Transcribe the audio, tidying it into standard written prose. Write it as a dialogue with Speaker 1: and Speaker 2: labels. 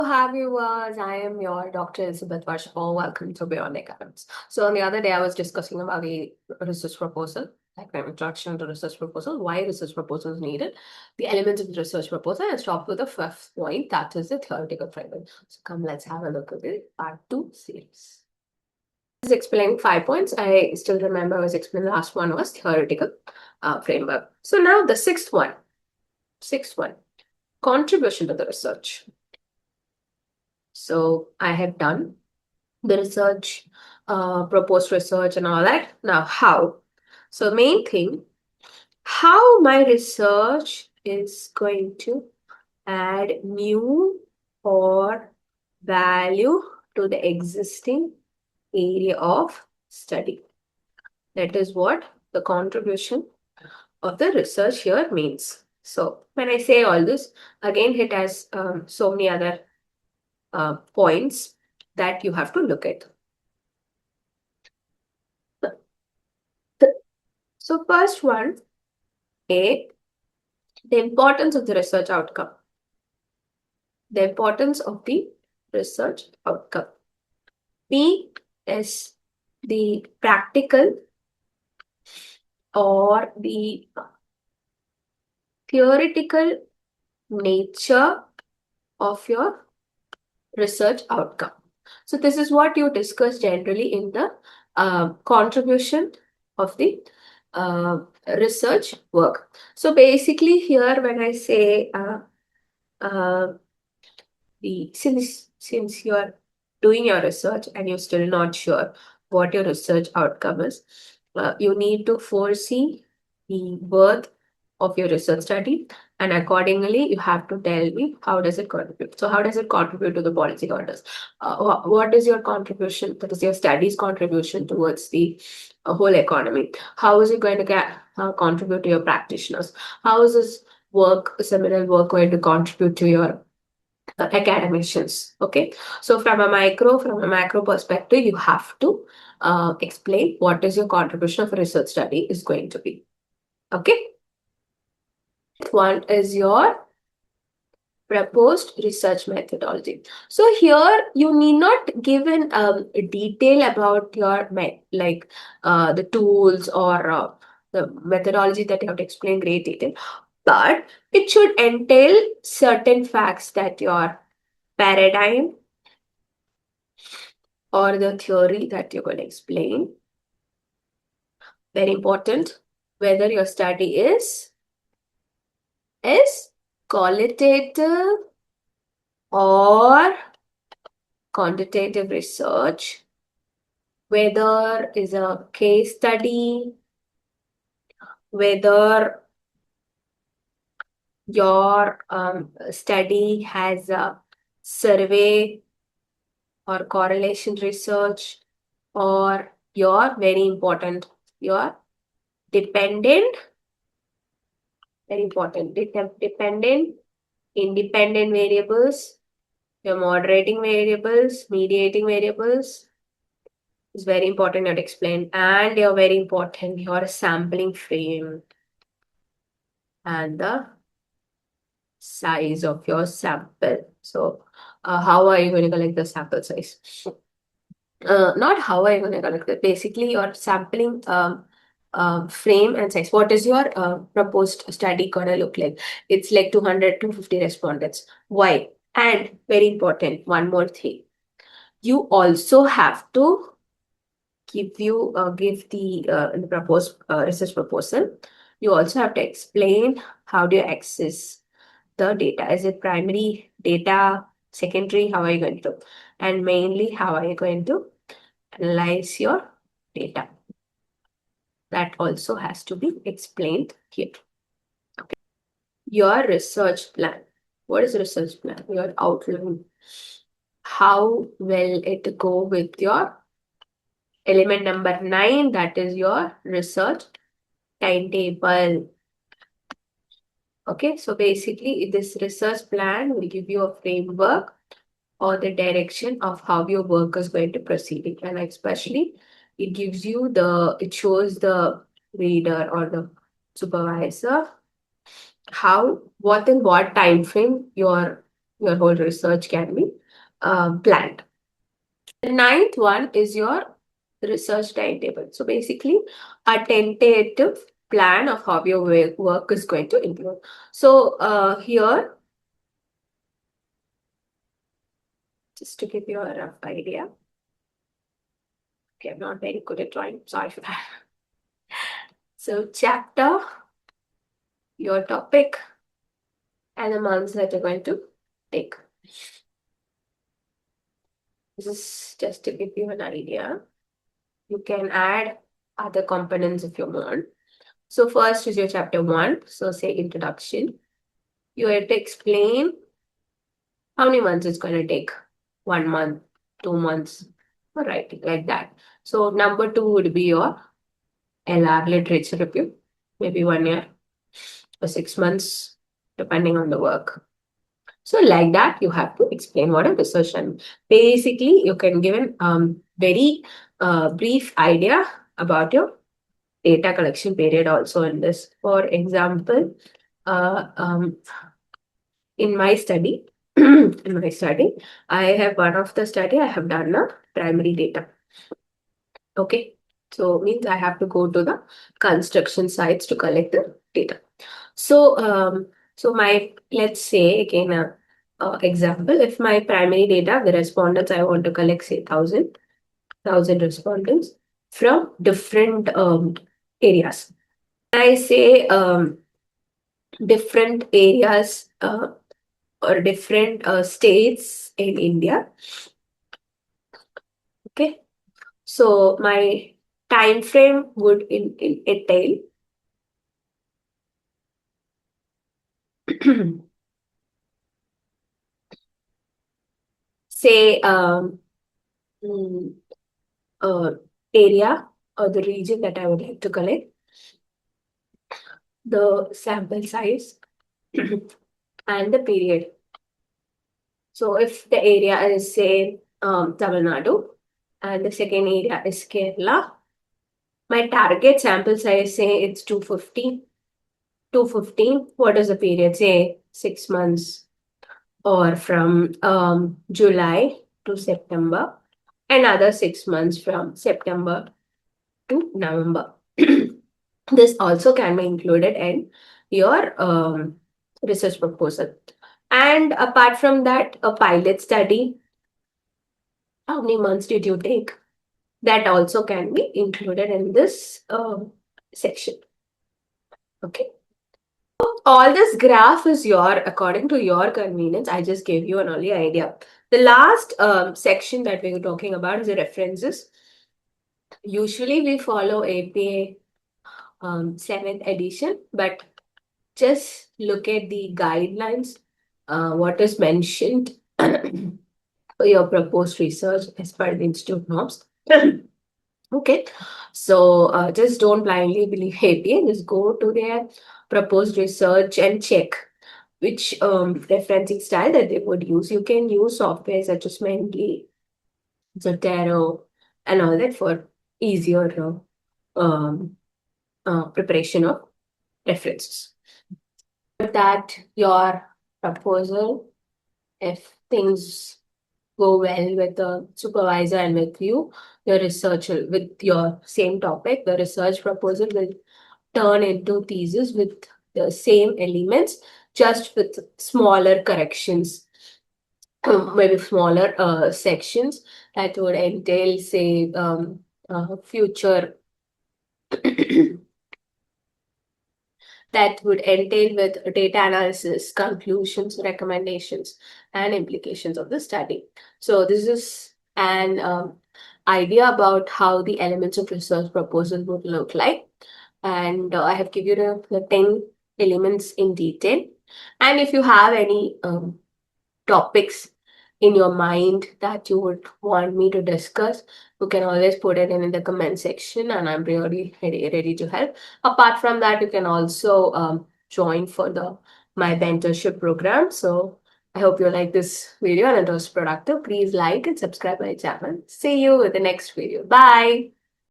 Speaker 1: Hi viewers, I am your Dr. Elizabeth Varshapal. Welcome to Beyond Academics. So on the other day, I was discussing about the research proposal, like my introduction to research proposal, why research proposal is needed, the elements of the research proposal, and stopped with the fifth point, that is the theoretical framework. So come, let's have a look at the part 2 series. This is explaining 5 points. I still remember I was explaining the last one was theoretical framework. So now the sixth one, contribution to the research. So I have done the research, proposed research and all that. Now, how? So main thing, how my research is going to add new or value to the existing area of study. That is what the contribution of the research here means. So when I say all this, again, it has so many other points that you have to look at. So first one, A, the importance of the research outcome. The importance of the research outcome. B is the practical or the theoretical nature of your research outcome. So this is what you discuss generally in the contribution of the research work. So basically here when I say since you're doing your research and you're still not sure what your research outcome is, you need to foresee the worth of your research study, and accordingly you have to tell me how does it contribute. So how does it contribute to the policy orders? What is your contribution, that is your studies contribution towards the whole economy? How is it going to contribute to your practitioners? How is this seminal work going to contribute to your academicians? Okay, so from a macro perspective, you have to explain what is your contribution of a research study is going to be. Okay, one is your proposed research methodology. So here you need not give in detail about your the tools or the methodology that you have to explain great detail, but it should entail certain facts that your paradigm or the theory that you're going to explain. Very important. Whether your study is qualitative or quantitative research, whether is a case study, whether your study has a survey or correlation research, or your very important, your dependent, very important, dependent, independent variables, your moderating variables, mediating variables is very important to explain, and your very important, your sampling frame and the size of your sample. So how are you going to collect the sample size? Not how are you going to collect it, basically your sampling frame and size. What is your proposed study gonna look like? It's like 200 to 250 respondents. Why? And very important, one more thing. You also have to give the proposed research proposal. You also have to explain how do you access the data. Is it primary data, secondary? How are you going to? And mainly, how are you going to analyze your data? That also has to be explained here. Okay. Your research plan. What is research plan? Your outline. How will it go with your element number 9? That is your research timetable. Okay, so basically this research plan will give you a framework or the direction of how your work is going to proceed. And especially it shows the reader or the supervisor what time frame your your whole research can be planned. The ninth one is your research timetable. So basically, a tentative plan of how your work is going to improve. So here, just to give you a rough idea. Okay, I'm not very good at drawing. Sorry for that. So chapter, your topic, and the months that you're going to take. This is just to give you an idea. You can add other components if you want. So first is your chapter 1. So say introduction. You have to explain how many months it's going to take. 1 month, 2 months, all right, like that. So number 2 would be your LR, literature review, maybe 1 year or 6 months, depending on the work. So like that, you have to explain what a research and basically you can give a very brief idea about your data collection period also in this. For example, uh, um, in my study, I have one of the study I have done a primary data. Okay, so means I have to go to the construction sites to collect the data. So, so my, let's say again, example, if my primary data, the respondents, I want to collect, say, 1,000 respondents from different areas. I say different areas or different states in India. Okay, so my time frame would entail say mm, uh, area or the region that I would like to collect, the sample size, and the period. So if the area is, say, Tamil Nadu, and the second area is Kerala, my target sample size, say, it's 250. 215, what is the period? Say 6 months, or from July to September, another 6 months from September to November. This also can be included in your research proposal. And apart from that, a pilot study, how many months did you take? That also can be included in this section. Okay. All this graph is according to your convenience. I just gave you an early idea. The last section that we were talking about is the references. Usually we follow APA 7th edition, but just look at the guidelines, what is mentioned for your proposed research as per the institute norms. Okay, so just don't blindly believe APA, just go to their proposed research and check which referencing style that they would use. You can use software such as Mendeley, Zotero, and all that for easier preparation of references. That your proposal, if things go well with the supervisor and with you, your research with your same topic, the research proposal will turn into thesis with the same elements, just with smaller corrections, maybe smaller sections that would entail, say, future that would entail with data analysis, conclusions, recommendations, and implications of the study. So this is an idea about how the elements of research proposal would look like. And I have given you the 10 elements in detail. And if you have any topics in your mind that you would want me to discuss, you can always put it in the comment section and I'm really ready to help. Apart from that, you can also join for the my mentorship program. So I hope you like this video and it was productive. Please like and subscribe my channel. See you with the next video. Bye.